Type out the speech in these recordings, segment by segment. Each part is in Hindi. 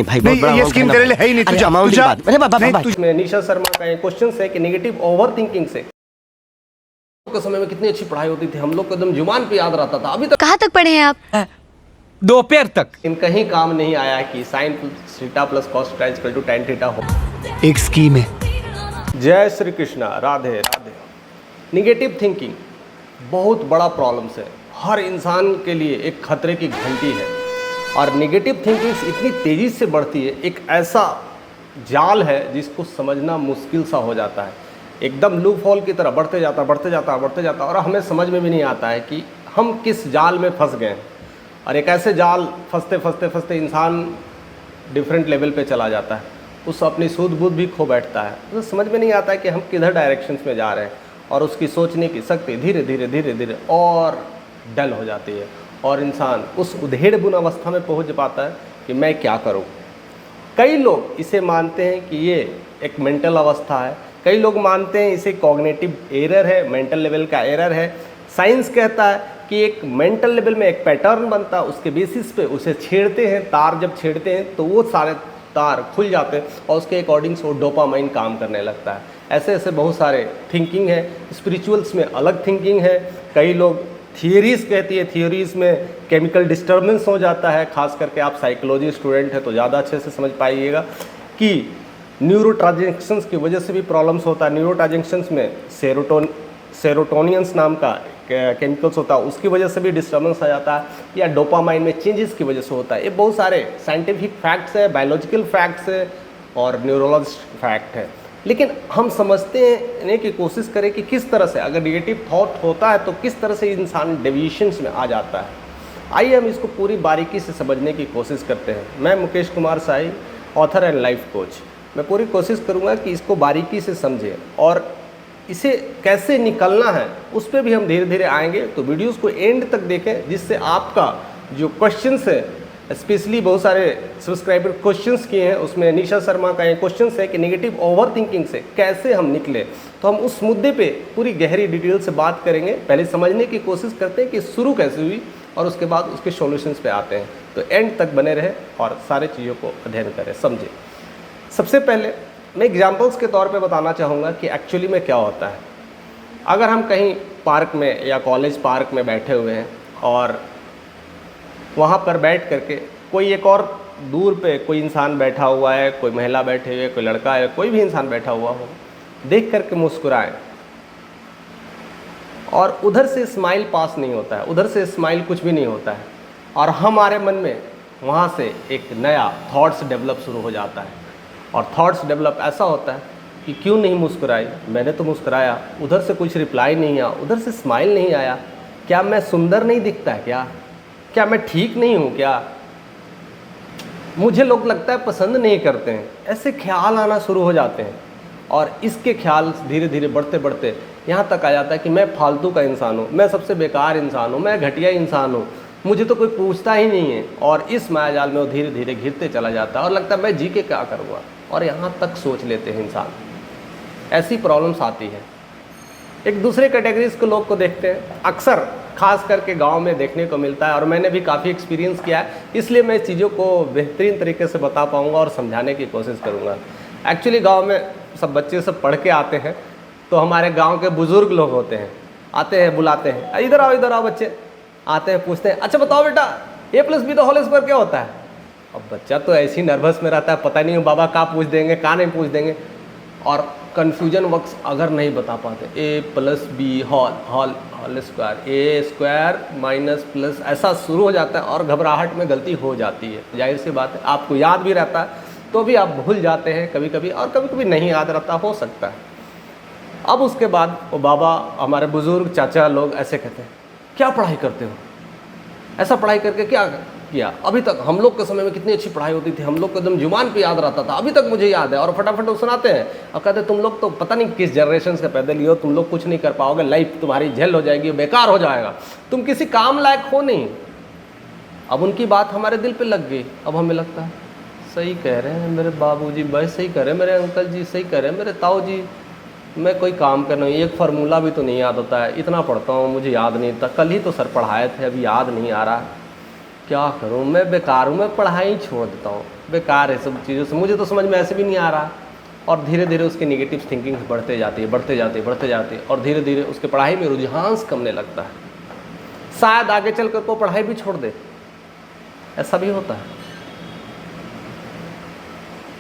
भाई बहुत बड़ा ये स्कीम तेरे लिए है ही नहीं। अरे तुझा अमाउंट की बात, अरे बाबा में निशा शर्मा का एक क्वेश्चन है कि नेगेटिव ओवर थिंकिंग से के समय में कितनी अच्छी पढ़ाई होती थी, हम लोग को एकदम जुबान पे याद रहता था। अभी तक कहाँ तक पढ़े हैं आप? दोपहर तक इन कहीं काम नहीं आया कि sine theta plus cos theta equal to tan theta हो। एक स्कीम है। जय श्री कृष्णा, राधे राधे। निगेटिव थिंकिंग बहुत बड़ा प्रॉब्लम है, हर इंसान के लिए एक खतरे की घंटी है। और निगेटिव थिंकिंग इतनी तेज़ी से बढ़ती है, एक ऐसा जाल है जिसको समझना मुश्किल सा हो जाता है। एकदम लूप होल की तरह बढ़ते जाता और हमें समझ में भी नहीं आता है कि हम किस जाल में फंस गए हैं। और एक ऐसे जाल फंसते इंसान डिफरेंट लेवल पे चला जाता है, उस अपनी सूझबूझ भी खो बैठता है। उसे समझ में नहीं आता है कि हम किधर डायरेक्शंस में जा रहे हैं, और उसकी सोचने की शक्ति धीरे धीरे और डल हो जाती है, और इंसान उस उधेड़-बुन अवस्था में पहुंच पाता है कि मैं क्या करूं। कई लोग इसे मानते हैं कि ये एक मेंटल अवस्था है, कई लोग मानते हैं इसे कॉग्निटिव एरर है, मेंटल लेवल का एरर है। साइंस कहता है कि एक मेंटल लेवल में एक पैटर्न बनता है, उसके बेसिस पे उसे छेड़ते हैं, तार जब छेड़ते हैं तो वो सारे तार खुल जाते हैं और उसके अकॉर्डिंग्स वो डोपामाइन काम करने लगता है। ऐसे ऐसे बहुत सारे थिंकिंग है। स्पिरिचुअल्स में अलग थिंकिंग है। कई लोग थियरीज़ कहती है, थियरीज़ में केमिकल डिस्टर्बेंस हो जाता है। खास करके आप साइकोलॉजी स्टूडेंट हैं तो ज़्यादा अच्छे से समझ पाइएगा कि न्यूरोट्रांजैक्शंस की वजह से भी प्रॉब्लम्स होता है। न्यूरोट्रांजैक्शंस में सेरोटोनियंस नाम का केमिकल्स होता है, उसकी वजह से भी डिस्टर्बेंस आ जाता है, या डोपामाइन में चेंजेस की वजह से होता है। ये बहुत सारे साइंटिफिक फैक्ट्स है, बायोलॉजिकल फैक्ट्स है और न्यूरोलॉजिस्ट फैक्ट है। लेकिन हम समझते हैं कि कोशिश करें कि किस तरह से अगर निगेटिव थॉट होता है तो किस तरह से इंसान डेविएशंस में आ जाता है। आइए हम इसको पूरी बारीकी से समझने की कोशिश करते हैं। मैं Mukesh Kumar Sai, author and life coach. मैं पूरी कोशिश करूंगा कि इसको बारीकी से समझें और इसे कैसे निकलना है उस पर भी हम धीरे धीरे आएंगे। तो वीडियोस को एंड तक देखें, जिससे आपका जो क्वेश्चंस है, स्पेशली बहुत सारे सब्सक्राइबर क्वेश्चंस किए हैं, उसमें निशा शर्मा का एक क्वेश्चन है कि नेगेटिव ओवर थिंकिंग से कैसे हम निकले। तो हम उस मुद्दे पे पूरी गहरी डिटेल से बात करेंगे। पहले समझने की कोशिश करते हैं कि शुरू कैसे हुई और उसके बाद उसके सॉल्यूशंस पे आते हैं। तो एंड तक बने रहे और सारे चीज़ों को अध्ययन करें, समझें। सबसे पहले मैं एग्जाम्पल्स के तौर पे बताना चाहूँगा कि एक्चुअली में क्या होता है। अगर हम कहीं पार्क में या कॉलेज पार्क में बैठे हुए हैं और वहाँ पर बैठ करके कोई एक और दूर पे कोई इंसान बैठा हुआ है, कोई महिला बैठे हुए, कोई लड़का है, कोई भी इंसान बैठा हुआ हो, देख करके मुस्कुराएं और उधर से स्माइल पास नहीं होता है, उधर से स्माइल कुछ भी नहीं होता है, और हमारे मन में वहाँ से एक नया थॉट्स डेवलप शुरू हो जाता है। और थॉट्स डेवलप ऐसा होता है कि क्यों नहीं मुस्कुराई, मैंने तो मुस्कुराया, उधर से कुछ रिप्लाई नहीं आया, उधर से स्माइल नहीं आया, क्या मैं सुंदर नहीं दिखता है, क्या मैं ठीक नहीं हूँ, क्या मुझे लोग लगता है पसंद नहीं करते हैं। ऐसे ख्याल आना शुरू हो जाते हैं और इसके ख्याल धीरे धीरे बढ़ते बढ़ते यहाँ तक आ जाता है कि मैं फालतू का इंसान हूँ, मैं सबसे बेकार इंसान हूँ, मैं घटिया इंसान हूँ, मुझे तो कोई पूछता ही नहीं है। और इस मायाजाल में वो धीरे धीरे घिरते चला जाता है और लगता है मैं जी के क्या करूँगा, और यहाँ तक सोच लेते हैं इंसान। ऐसी प्रॉब्लम्स आती है। एक दूसरे कैटेगरीज के लोग को देखते हैं, अक्सर खास करके गांव में देखने को मिलता है, और मैंने भी काफ़ी एक्सपीरियंस किया है, इसलिए मैं चीज़ों को बेहतरीन तरीके से बता पाऊँगा और समझाने की कोशिश करूँगा। एक्चुअली गाँव में सब बच्चे सब पढ़ के आते हैं, तो हमारे गाँव के बुज़ुर्ग लोग होते हैं, आते हैं, बुलाते हैं, इधर आओ बच्चे, आते हैं, पूछते हैं, अच्छा बताओ बेटा a+b² क्या होता है। अब बच्चा तो ऐसी नर्वस में रहता है, पता नहीं बाबा का पूछ देंगे, का नहीं पूछ देंगे, और कन्फ्यूजन वक्त अगर नहीं बता पाते, a+b whole square a² minus plus ऐसा शुरू हो जाता है और घबराहट में गलती हो जाती है। जाहिर सी बात है, आपको याद भी रहता है तो भी आप भूल जाते हैं कभी कभी, और कभी कभी नहीं याद रहता, हो सकता है। अब उसके बाद वो बाबा, हमारे बुज़ुर्ग चाचा लोग ऐसे कहते हैं, क्या पढ़ाई करते हो, ऐसा पढ़ाई करके क्या किया। अभी तक हम लोग के समय में कितनी अच्छी पढ़ाई होती थी, हम लोग को एकदम जुबान पे याद रहता था, अभी तक मुझे याद है। और फटाफट वो सुनाते हैं और कहते हैं तुम लोग तो पता नहीं किस जनरेशन से पैदा लिए हो, तुम लोग कुछ नहीं कर पाओगे, लाइफ तुम्हारी झेल हो जाएगी, बेकार हो जाएगा, तुम किसी काम लायक हो नहीं। अब उनकी बात हमारे दिल पे लग गई। अब हमें लगता है सही कह रहे हैं मेरे बाबूजी, भाई सही कह रहे हैं मेरे अंकल जी, सही कह रहे हैं मेरे ताऊ जी, मैं कोई काम कर रहा हूँ, एक फार्मूला भी तो नहीं याद होता है, इतना पढ़ता हूँ मुझे याद नहीं था, कल ही तो सर पढ़ाए थे, अभी याद नहीं आ रहा। क्या करूं, मैं बेकार हूं, मैं पढ़ाई छोड़ देता हूं, बेकार है सब चीज़ों से, मुझे तो समझ में ऐसे भी नहीं आ रहा। और धीरे धीरे उसकी नेगेटिव थिंकिंग बढ़ते जाती है, बढ़ते जाती है, बढ़ते जाती है, और धीरे धीरे उसके पढ़ाई में रुझान कमने लगता है। शायद आगे चल कर वो पढ़ाई भी छोड़ दे, ऐसा भी होता है।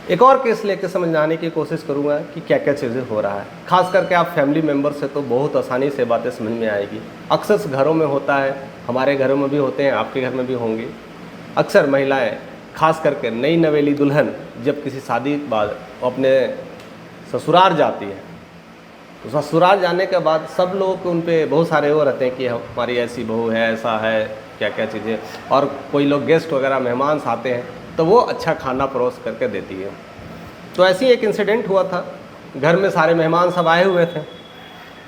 एक और केस लेके समझाने की कोशिश करूंगा कि क्या क्या चीज़ें हो रहा है। खास करके आप फैमिली मेम्बर से तो बहुत आसानी से बातें समझ में आएगी। अक्सर घरों में होता है, हमारे घरों में भी होते हैं, आपके घर में भी होंगे। अक्सर महिलाएं, खास करके नई नवेली दुल्हन जब किसी शादी के बाद अपने ससुराल जाती है, तो ससुराल जाने के बाद सब लोग उन पे बहुत सारे वो रहते हैं कि हमारी ऐसी बहू है, ऐसा है, क्या क्या चीज़ें। और कोई लोग गेस्ट वगैरह मेहमान आते हैं तो वो अच्छा खाना परोस करके देती है। तो ऐसे ही एक इंसिडेंट हुआ था, घर में सारे मेहमान सब आए हुए थे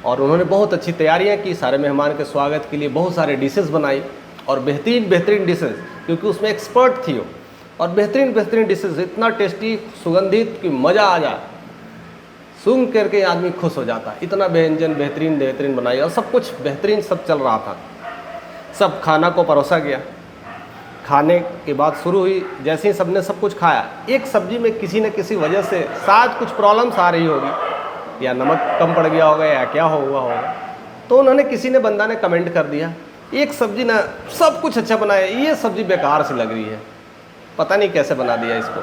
और उन्होंने बहुत अच्छी तैयारियां की, सारे मेहमान के स्वागत के लिए बहुत सारे डिशेस बनाई, और बेहतरीन बेहतरीन डिशेस, क्योंकि उसमें एक्सपर्ट थी वो, और बेहतरीन बेहतरीन डिशेस, इतना टेस्टी सुगंधित कि मज़ा आ जाए, सुन करके आदमी खुश हो जाता है। इतना व्यंजन बेहतरीन बेहतरीन बनाई और सब कुछ बेहतरीन सब चल रहा था। सब खाना को परोसा गया। खाने के बाद शुरू हुई, जैसे ही सबने सब कुछ खाया, एक सब्जी में किसी न किसी वजह से शायद कुछ प्रॉब्लम्स आ रही होगी, या नमक कम पड़ गया होगा, या क्या हुआ होगा। तो उन्होंने, किसी ने, बंदा ने कमेंट कर दिया, एक सब्जी ना, सब कुछ अच्छा बनाया, ये सब्जी बेकार सी लग रही है, पता नहीं कैसे बना दिया इसको,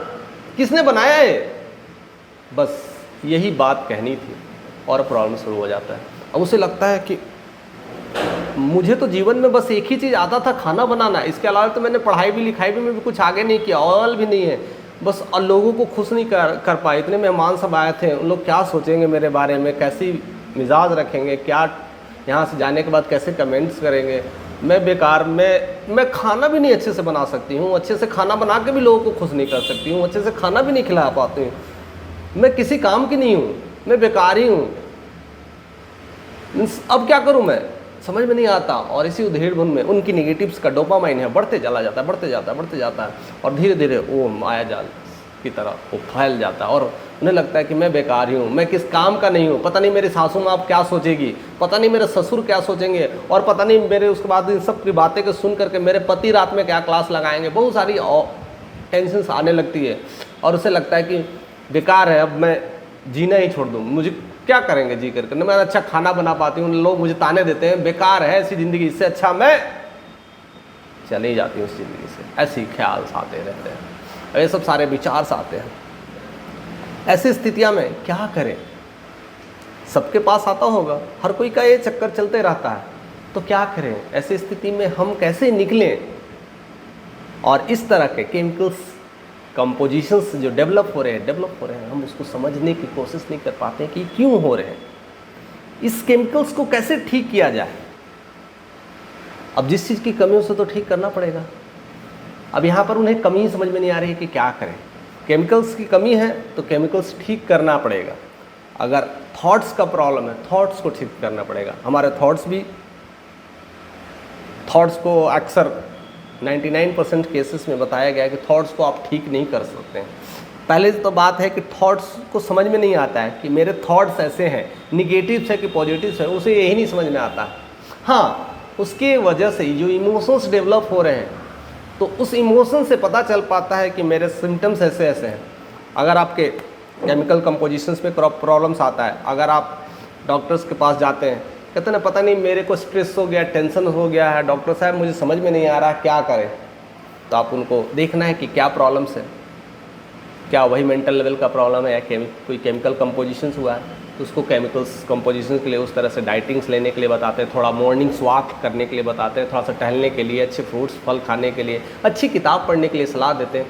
किसने बनाया है। बस यही बात कहनी थी और प्रॉब्लम शुरू हो जाता है। अब उसे लगता है कि मुझे तो जीवन में बस एक ही चीज़ आता था, खाना बनाना, इसके अलावा तो मैंने पढ़ाई भी लिखाई भी में भी कुछ आगे नहीं किया, ऑल भी नहीं है, बस लोगों को खुश नहीं कर पाए। इतने मेहमान सब आए थे, उन लोग क्या सोचेंगे मेरे बारे में, कैसी मिजाज रखेंगे, क्या यहाँ से जाने के बाद कैसे कमेंट्स करेंगे, मैं बेकार, मैं खाना भी नहीं अच्छे से बना सकती हूँ, अच्छे से खाना बना के भी लोगों को खुश नहीं कर सकती हूँ, अच्छे से खाना भी नहीं खिला पाती हूँ, मैं किसी काम की नहीं हूँ, मैं बेकार ही हूँ, अब क्या करूँ मैं, समझ में नहीं आता। और इसी उधेड़-बुन में उनकी नेगेटिव्स का डोपामाइन है बढ़ते चला जाता है, बढ़ते जाता है, बढ़ते जाता है, और धीरे धीरे वो माया जाल की तरह वो फैल जाता है, और उन्हें लगता है कि मैं बेकार ही हूँ, मैं किस काम का नहीं हूँ, पता नहीं मेरी सासू माँ क्या सोचेगी, पता नहीं मेरे ससुर क्या सोचेंगे, और पता नहीं मेरे उसके बाद इन सब की बातें को सुन करके मेरे पति रात में क्या क्लास लगाएंगे। बहुत सारी टेंशन्स आने लगती है, और उसे लगता है कि बेकार है, अब मैं जीना ही छोड़ दूँ, मुझे क्या करेंगे जी करके, न मैं अच्छा खाना बना पाती हूँ, लोग मुझे ताने देते हैं, बेकार है ऐसी ज़िंदगी, इससे अच्छा मैं चली जाती हूँ उस ज़िंदगी से। ऐसे ही ख्याल आते रहते हैं, ये सब सारे विचार आते हैं। ऐसी स्थितियाँ में क्या करें, सबके पास आता होगा, हर कोई का ये चक्कर चलते रहता है, तो क्या करें ऐसी स्थिति में, हम कैसे निकलें। और इस तरह के केमिकल्स कंपोजिशंस जो डेवलप हो रहे हैं, हम उसको समझने की कोशिश नहीं कर पाते हैं कि क्यों हो रहे हैं, इस केमिकल्स को कैसे ठीक किया जाए। अब जिस चीज़ की कमी है उसे तो ठीक करना पड़ेगा। अब यहाँ पर उन्हें कमी समझ में नहीं आ रही है कि क्या करें। केमिकल्स की कमी है तो केमिकल्स ठीक करना पड़ेगा। अगर थॉट्स का प्रॉब्लम है, थॉट्स को ठीक करना पड़ेगा। हमारे थॉट्स को अक्सर 99% केसेस में बताया गया है कि थॉट्स को आप ठीक नहीं कर सकते हैं। पहले तो बात है कि थॉट्स को समझ में नहीं आता है कि मेरे थॉट्स ऐसे हैं, निगेटिव्स है कि पॉजिटिव्स है, उसे यही नहीं समझ में आता है। हाँ, उसके वजह से जो इमोशंस डेवलप हो रहे हैं, तो उस इमोशन से पता चल पाता है कि मेरे सिम्टम्स ऐसे ऐसे हैं। अगर आपके केमिकल कंपोजिशंस में प्रॉब्लम्स आता है, अगर आप डॉक्टर्स के पास जाते हैं, कहते ना पता नहीं मेरे को स्ट्रेस हो गया, टेंशन हो गया है, डॉक्टर साहब मुझे समझ में नहीं आ रहा क्या करें, तो आप उनको देखना है कि क्या प्रॉब्लम्स है, क्या वही मेंटल लेवल का प्रॉब्लम है या कोई केमिकल कंपोजिशंस हुआ है, तो उसको केमिकल्स कंपोजिशन के लिए उस तरह से डाइटिंग्स लेने के लिए बताते हैं, थोड़ा मॉर्निंग वॉक करने के लिए बताते हैं, थोड़ा सा टहलने के लिए, अच्छे फ्रूट्स फल खाने के लिए, अच्छी किताब पढ़ने के लिए सलाह देते हैं।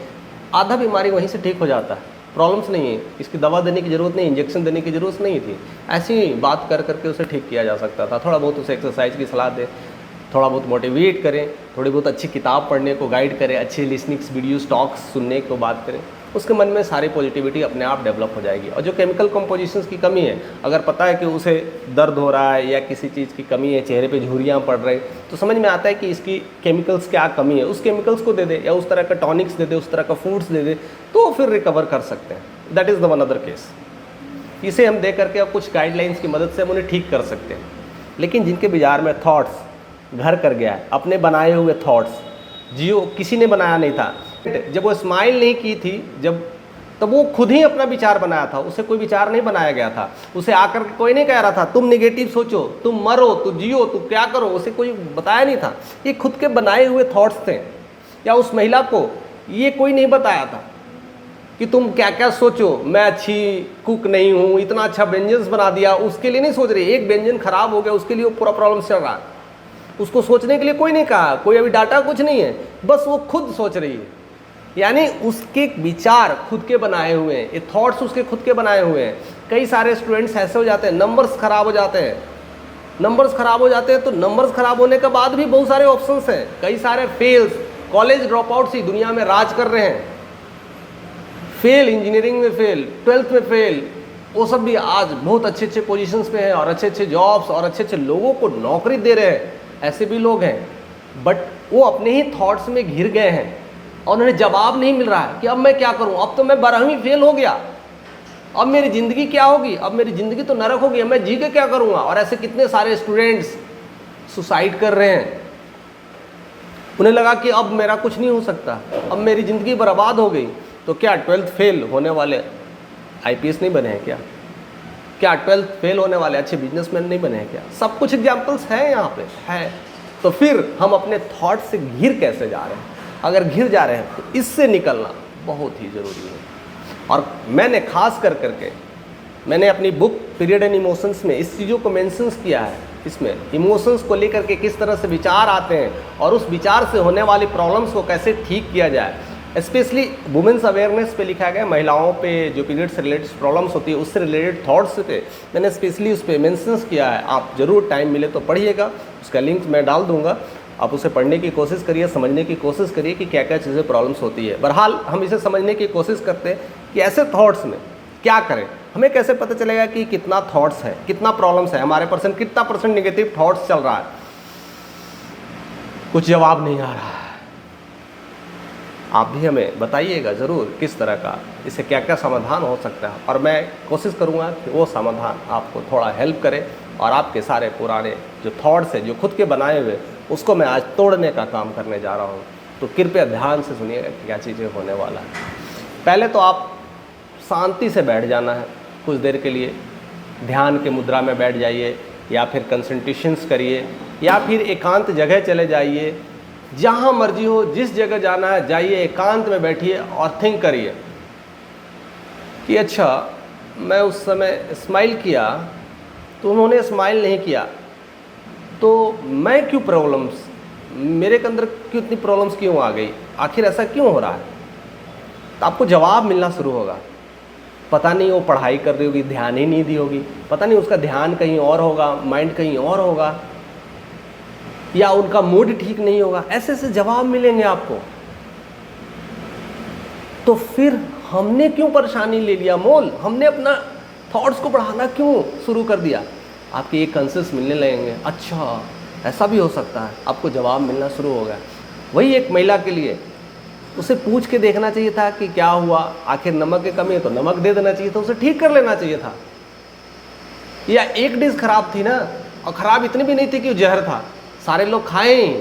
आधा बीमारी वहीं से ठीक हो जाता है, प्रॉब्लम्स नहीं है, इसकी दवा देने की ज़रूरत नहीं, इंजेक्शन देने की ज़रूरत नहीं थी। ऐसी ही बात कर करके उसे ठीक किया जा सकता था। थोड़ा बहुत उसे एक्सरसाइज की सलाह दें, थोड़ा बहुत मोटिवेट करें, थोड़ी बहुत अच्छी किताब पढ़ने को गाइड करें, अच्छे लिसनिंग्स वीडियोस टॉक्स सुनने को बात करें, उसके मन में सारी पॉजिटिविटी अपने आप डेवलप हो जाएगी। और जो केमिकल कंपोजिशंस की कमी है, अगर पता है कि उसे दर्द हो रहा है या किसी चीज़ की कमी है, चेहरे पे झुर्रियाँ पड़ रही, तो समझ में आता है कि इसकी केमिकल्स क्या कमी है, उस केमिकल्स को दे दे या उस तरह का टॉनिक्स दे दे, उस तरह का फूड्स दे दे, तो फिर रिकवर कर सकते हैं। That is the one other case. इसे हम दे करके अब कुछ गाइडलाइंस की मदद से हम उन्हें ठीक कर सकते हैं। लेकिन जिनके बाजार में थॉट्स घर कर गया है, अपने बनाए हुए थॉट्स, जियो किसी ने बनाया नहीं था। जब वो स्माइल नहीं की थी, तब वो खुद ही अपना विचार बनाया था, उसे कोई विचार नहीं बनाया गया था। उसे आकर के कोई नहीं कह रहा था तुम नेगेटिव सोचो, तुम मरो, तुम जियो, तुम क्या करो, उसे कोई बताया नहीं था। ये खुद के बनाए हुए थॉट्स थे। या उस महिला को ये कोई नहीं बताया था कि तुम क्या क्या सोचो, मैं अच्छी कुक नहीं हूँ, इतना अच्छा व्यंजन बना दिया, उसके लिए नहीं सोच रही। एक व्यंजन खराब हो गया, उसके लिए पूरा प्रॉब्लम चल रहा है, उसको सोचने के लिए कोई नहीं कहा, कोई अभी डाटा कुछ नहीं है, बस वो खुद सोच रही है। यानी उसके विचार खुद के बनाए हुए हैं, ये थॉट्स उसके खुद के बनाए हुए हैं। कई सारे स्टूडेंट्स ऐसे हो जाते हैं, नंबर्स खराब हो जाते हैं। नंबर्स खराब हो जाते हैं तो नंबर्स खराब होने के बाद भी बहुत सारे ऑप्शंस हैं। कई सारे फेल्स, कॉलेज ड्रॉप आउट्स ही दुनिया में राज कर रहे हैं। फेल, इंजीनियरिंग में फेल, 12th में फेल, वो सब भी आज बहुत अच्छे अच्छे पोजीशंस पे हैं और अच्छे अच्छे जॉब्स और अच्छे अच्छे लोगों को नौकरी दे रहे हैं। ऐसे भी लोग हैं, बट वो अपने ही थॉट्स में घिर गए हैं और उन्हें जवाब नहीं मिल रहा है कि अब मैं क्या करूं, अब तो मैं 12वीं फेल हो गया, अब मेरी ज़िंदगी क्या होगी, अब मेरी ज़िंदगी तो नरक होगी, अब मैं जी के क्या करूंगा। और ऐसे कितने सारे स्टूडेंट्स सुसाइड कर रहे हैं। उन्हें लगा कि अब मेरा कुछ नहीं हो सकता, अब मेरी ज़िंदगी बर्बाद हो गई। तो क्या 12th फेल होने वाले IPS नहीं बने हैं क्या? क्या 12th फेल होने वाले अच्छे बिजनेसमैन नहीं बने हैं क्या? सब कुछ एग्जाम्पल्स हैं यहाँ पे है। तो फिर हम अपने थॉट से घिर कैसे जा रहे हैं? अगर घिर जा रहे हैं तो इससे निकलना बहुत ही ज़रूरी है। और मैंने खास करके मैंने अपनी बुक पीरियड एंड इमोशंस में इस चीज़ों को मेंशंस किया है। इसमें इमोशंस को लेकर के किस तरह से विचार आते हैं और उस विचार से होने वाली प्रॉब्लम्स को कैसे ठीक किया जाए। स्पेशली वुमेन्स अवेयरनेस पे लिखा गया, महिलाओं पे जो पीरियड से रिलेटेड प्रॉब्लम्स होती है उससे रिलेटेड थॉट्स पे मैंने स्पेशली उस पर मेंशंस किया है। आप ज़रूर टाइम मिले तो पढ़िएगा, उसका लिंक मैं डाल दूंगा। आप उसे पढ़ने की कोशिश करिए, समझने की कोशिश करिए कि क्या क्या चीज़ें प्रॉब्लम्स होती है। बहरहाल हम इसे समझने की कोशिश करते हैं कि ऐसे थॉट्स में क्या करें। हमें कैसे पता चलेगा कि कितना थॉट्स है, कितना प्रॉब्लम्स है, हमारे कितना परसेंट नेगेटिव थॉट्स चल रहा है। कुछ जवाब नहीं आ रहा है। आप भी हमें बताइएगा ज़रूर किस तरह का, इससे क्या क्या समाधान हो सकता है, और मैं कोशिश करूँगा कि वो समाधान आपको थोड़ा हेल्प करे और आपके सारे पुराने जो थॉट्स हैं जो खुद के बनाए हुए, उसको मैं आज तोड़ने का काम करने जा रहा हूँ। तो कृपया ध्यान से सुनिएगा क्या चीज़ें होने वाला है। पहले तो आप शांति से बैठ जाना है, कुछ देर के लिए ध्यान के मुद्रा में बैठ जाइए, या फिर कंसंट्रेशंस करिए, या फिर एकांत जगह चले जाइए। जहाँ मर्जी हो, जिस जगह जाना है जाइए, एकांत में बैठिए और थिंक करिए कि अच्छा मैं उस समय स्माइल किया तो उन्होंने स्माइल नहीं किया, तो मैं क्यों प्रॉब्लम्स, मेरे के अंदर क्यों इतनी प्रॉब्लम्स क्यों आ गई, आखिर ऐसा क्यों हो रहा है। तो आपको जवाब मिलना शुरू होगा। पता नहीं वो पढ़ाई कर रही होगी, ध्यान ही नहीं दी होगी, पता नहीं उसका ध्यान कहीं और होगा, माइंड कहीं और होगा, या उनका मूड ठीक नहीं होगा। ऐसे ऐसे जवाब मिलेंगे आपको। तो फिर हमने क्यों परेशानी ले लिया मोल, हमने अपना थॉट्स को बढ़ाना क्यों शुरू कर दिया। आपके एक कंसेस मिलने लगेंगे, अच्छा ऐसा भी हो सकता है, आपको जवाब मिलना शुरू हो गया। वही एक महिला के लिए उसे पूछ के देखना चाहिए था कि क्या हुआ, आखिर नमक की कमी है तो नमक दे देना चाहिए था, उसे ठीक कर लेना चाहिए था। या एक डिश खराब थी ना, और ख़राब इतनी भी नहीं थी कि जहर था, सारे लोग खाएं,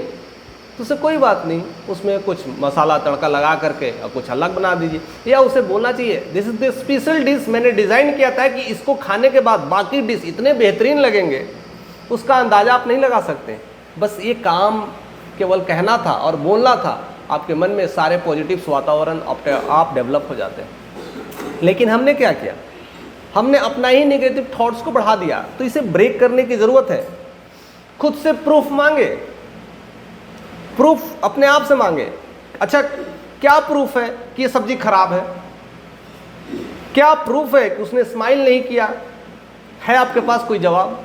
तो उसे कोई बात नहीं, उसमें कुछ मसाला तड़का लगा करके और कुछ अलग बना दीजिए। या उसे बोलना चाहिए this is the special dish, मैंने डिज़ाइन किया था कि इसको खाने के बाद बाकी डिश इतने बेहतरीन लगेंगे, उसका अंदाज़ा आप नहीं लगा सकते। बस ये काम केवल कहना था और बोलना था, आपके मन में सारे पॉजिटिव्स वातावरण आप डेवलप हो जाते हैं। लेकिन हमने क्या किया, हमने अपना ही नेगेटिव थॉट्स को बढ़ा दिया। तो इसे ब्रेक करने की ज़रूरत है। खुद से प्रूफ मांगे, प्रूफ अपने आप से मांगे। अच्छा क्या प्रूफ है कि ये सब्जी खराब है, क्या प्रूफ है कि उसने स्माइल नहीं किया, है आपके पास कोई जवाब?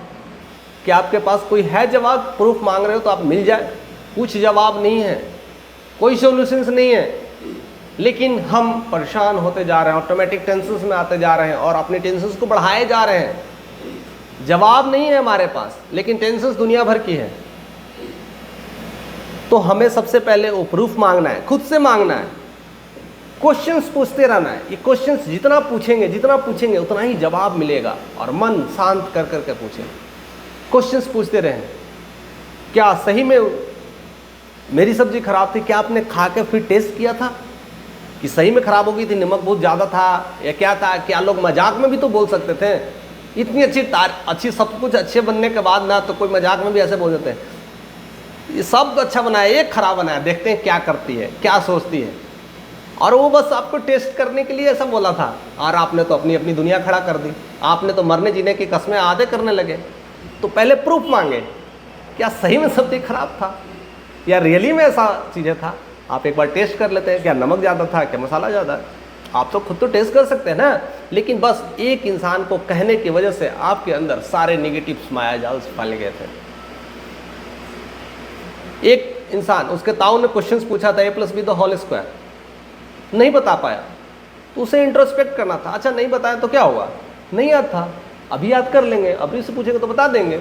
क्या आपके पास कोई है जवाब? प्रूफ मांग रहे हो तो आप मिल जाए। कुछ जवाब नहीं है, कोई सॉल्यूशंस नहीं है, लेकिन हम परेशान होते जा रहे हैं, ऑटोमेटिक टेंशंस में आते जा रहे हैं और अपने टेंशंस को बढ़ाए जा रहे हैं। जवाब नहीं है हमारे पास, लेकिन टेंशंस दुनिया भर की है। तो हमें सबसे पहले वो प्रूफ मांगना है, खुद से मांगना है, क्वेश्चंस पूछते रहना है। ये क्वेश्चंस जितना पूछेंगे उतना ही जवाब मिलेगा। और मन शांत कर करके पूछें, क्वेश्चंस पूछते रहें। क्या सही में मेरी सब्जी खराब थी, क्या आपने खा के फिर टेस्ट किया था कि सही में खराब हो गई थी, नमक बहुत ज़्यादा था या क्या था? क्या लोग मजाक में भी तो बोल सकते थे? इतनी अच्छी सब कुछ अच्छे बनने के बाद ना तो कोई मजाक में भी ऐसे बोल देते हैं ये सब अच्छा बनाया, एक खराब बनाया, देखते हैं क्या करती है, क्या सोचती है। और वो बस आपको टेस्ट करने के लिए ऐसा बोला था, और आपने तो अपनी अपनी दुनिया खड़ा कर दी। आपने तो मरने जीने की कस्में आधे करने लगे। तो पहले प्रूफ मांगे, क्या सही में सब्जी खराब था या रियली में ऐसा चीज़ें था? आप एक बार टेस्ट कर लेते हैं, क्या नमक ज़्यादा था, क्या मसाला ज़्यादा? आप तो खुद तो टेस्ट कर सकते हैं ना। लेकिन बस एक इंसान को कहने की वजह से आपके अंदर सारे निगेटिव्स मायाजाल फैल गए थे। एक इंसान, उसके ताऊ ने क्वेश्चंस पूछा था a+b² नहीं बता पाया, तो उसे इंट्रोस्पेक्ट करना था। अच्छा नहीं बताया तो क्या हुआ? नहीं याद था, अभी याद कर लेंगे, अभी से पूछेंगे तो बता देंगे।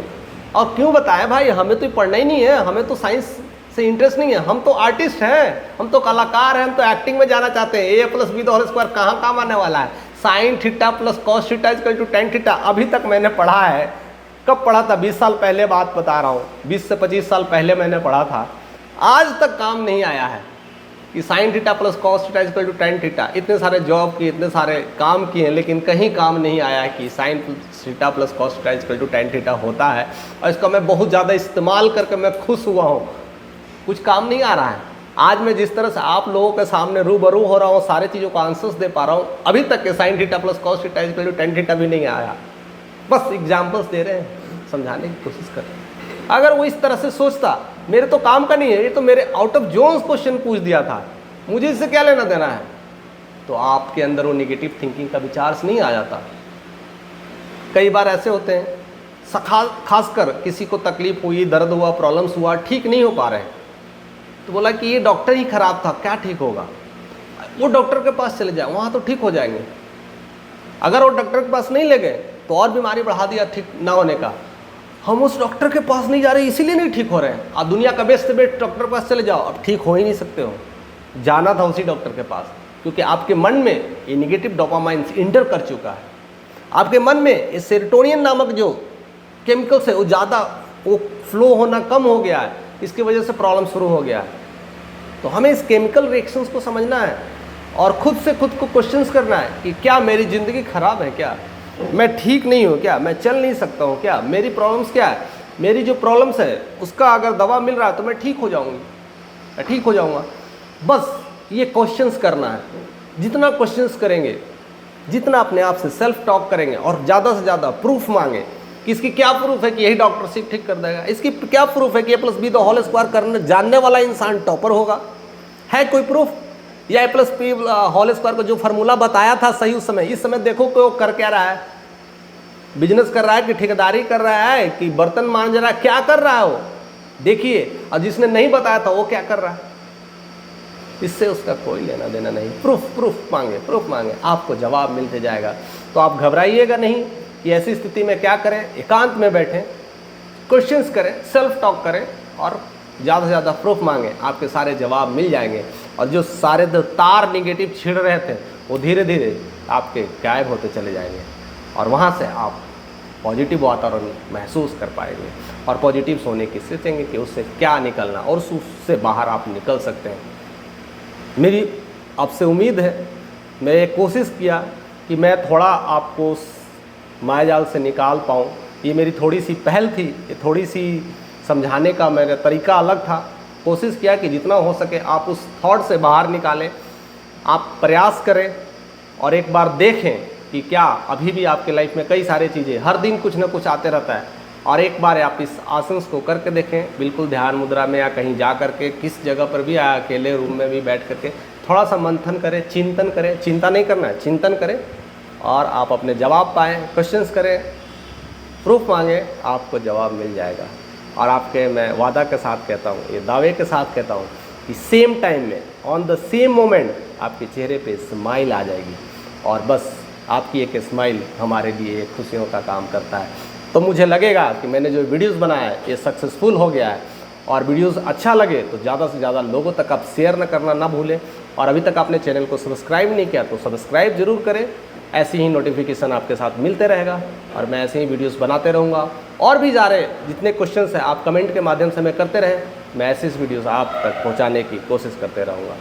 और क्यों बताया भाई? हमें तो पढ़ना ही नहीं है, हमें तो साइंस से इंटरेस्ट नहीं है, हम तो आर्टिस्ट हैं, हम तो कलाकार हैं, हम तो एक्टिंग में जाना चाहते हैं। a+b² कहाँ काम आने वाला है? sin θ + cos θ = tan θ। अभी तक मैंने पढ़ा है, कब पढ़ा था? 20 साल पहले बात बता रहा हूँ, 20 से 25 साल पहले मैंने पढ़ा था। आज तक काम नहीं आया है कि sin θ + cos θ = tan θ। इतने सारे जॉब किए, इतने सारे काम किए, लेकिन कहीं काम नहीं आया कि sin θ + cos θ = tan θ होता है। और इसका मैं बहुत ज़्यादा इस्तेमाल करके मैं खुश हुआ हूँ। कुछ काम नहीं आ रहा है। आज मैं जिस तरह से आप लोगों के सामने रूबरू हो रहा हूँ, सारे चीज़ों का आंसर्स दे पा रहा हूँ, अभी तक के sin θ + cos θ = tan θ भी नहीं आया। बस एग्जाम्पल्स दे रहे हैं, समझाने की कोशिश कर रहे हैं। अगर वो इस तरह से सोचता, मेरे तो काम का नहीं है, ये तो मेरे आउट ऑफ जोन्स क्वेश्चन पूछ दिया था, मुझे इससे क्या लेना देना है, तो आपके अंदर वो निगेटिव थिंकिंग का विचार नहीं आ जाता। कई बार ऐसे होते हैं, खासकर किसी को तकलीफ हुई, दर्द हुआ, प्रॉब्लम्स हुआ, ठीक नहीं हो पा रहे हैं, तो बोला कि ये डॉक्टर ही खराब था, क्या ठीक होगा? वो डॉक्टर के पास चले जाए, वहाँ तो ठीक हो जाएंगे। अगर वो डॉक्टर के पास नहीं ले गए तो और बीमारी बढ़ा दिया ठीक ना होने का। हम उस डॉक्टर के पास नहीं जा रहे, इसीलिए नहीं ठीक हो रहे हैं। आप दुनिया का बेस्ट से बेस्ट डॉक्टर के पास चले जाओ, अब ठीक हो ही नहीं सकते हो। जाना था उसी डॉक्टर के पास, क्योंकि आपके मन में ये निगेटिव डोपामाइन इंटर कर चुका है। आपके मन में ये सेरोटोनिन नामक जो केमिकल्स है वो ज़्यादा, वो फ्लो होना कम हो गया है, इसकी वजह से प्रॉब्लम शुरू हो गया है। तो हमें इस केमिकल रिएक्शंस को समझना है और खुद से खुद को क्वेश्चंस करना है कि क्या मेरी ज़िंदगी ख़राब है, क्या मैं ठीक नहीं हूँ, क्या मैं चल नहीं सकता हूँ, क्या मेरी प्रॉब्लम्स क्या है, मेरी जो प्रॉब्लम्स है उसका अगर दवा मिल रहा है तो मैं ठीक हो जाऊँगी, मैं ठीक हो जाऊँगा। बस ये क्वेश्चंस करना है। जितना क्वेश्चंस करेंगे, जितना अपने आप से सेल्फ टॉक करेंगे और ज़्यादा से ज़्यादा प्रूफ मांगे कि इसकी क्या प्रूफ है कि यही डॉक्टर सिर्फ ठीक कर देगा, इसकी क्या प्रूफ है कि a+b² करने जानने वाला इंसान टॉपर होगा, है कोई प्रूफ? या a+b² को जो फार्मूला बताया था सही उस समय, इस समय देखो कि वो कर क्या रहा है, बिजनेस कर रहा है कि ठेकेदारी कर रहा है कि बर्तन मांज रहा है, क्या कर रहा है वो देखिए। और जिसने नहीं बताया था वो क्या कर रहा है, इससे उसका कोई लेना देना नहीं। प्रूफ मांगे, आपको जवाब मिलते जाएगा। तो आप घबराइएगा नहीं कि ऐसी स्थिति में क्या करें, एकांत में बैठें, क्वेश्चंस करें, सेल्फ टॉक करें और ज़्यादा से ज़्यादा प्रूफ मांगें, आपके सारे जवाब मिल जाएंगे। और जो सारे तार निगेटिव छिड़ रहे थे वो धीरे धीरे आपके गायब होते चले जाएंगे और वहाँ से आप पॉजिटिव वातावरण महसूस कर पाएंगे और पॉजिटिव सोने की सोचेंगे कि उससे क्या निकलना और उससे बाहर आप निकल सकते हैं। मेरी आपसे उम्मीद है, मैं ये कोशिश किया कि मैं थोड़ा आपको उस मायाजाल से निकाल पाऊँ। ये मेरी थोड़ी सी पहल थी, ये थोड़ी सी समझाने का मेरा तरीका अलग था। कोशिश किया कि जितना हो सके आप उस थॉट से बाहर निकालें, आप प्रयास करें और एक बार देखें कि क्या अभी भी आपके लाइफ में कई सारी चीज़ें, हर दिन कुछ ना कुछ आते रहता है, और एक बार आप इस आसन को करके देखें, बिल्कुल ध्यान मुद्रा में या कहीं जा करके, किस जगह पर भी, या अकेले रूम में भी बैठ करके थोड़ा सा मंथन करें, चिंतन करें। चिंता नहीं करना है, चिंतन करें और आप अपने जवाब पाएँ, क्वेश्चंस करें, प्रूफ मांगे, आपको जवाब मिल जाएगा। और आपके मैं वादा के साथ कहता हूँ, ये दावे के साथ कहता हूँ कि सेम टाइम में, ऑन द सेम मोमेंट आपके चेहरे पे स्माइल आ जाएगी। और बस आपकी एक स्माइल हमारे लिए खुशियों का काम करता है। तो मुझे लगेगा कि मैंने जो वीडियोस बनाया है ये सक्सेसफुल हो गया है। और वीडियोस अच्छा लगे तो ज़्यादा से ज़्यादा लोगों तक आप शेयर न करना ना भूलें। और अभी तक आपने चैनल को सब्सक्राइब नहीं किया तो सब्सक्राइब ज़रूर करें। ऐसी ही नोटिफिकेशन आपके साथ मिलते रहेगा और मैं ऐसे ही वीडियोस बनाते रहूँगा। और भी जा रहे जितने क्वेश्चंस हैं आप कमेंट के माध्यम से मैं करते रहें। मैं ऐसी वीडियोस आप तक पहुंचाने की कोशिश करते रहूँगा।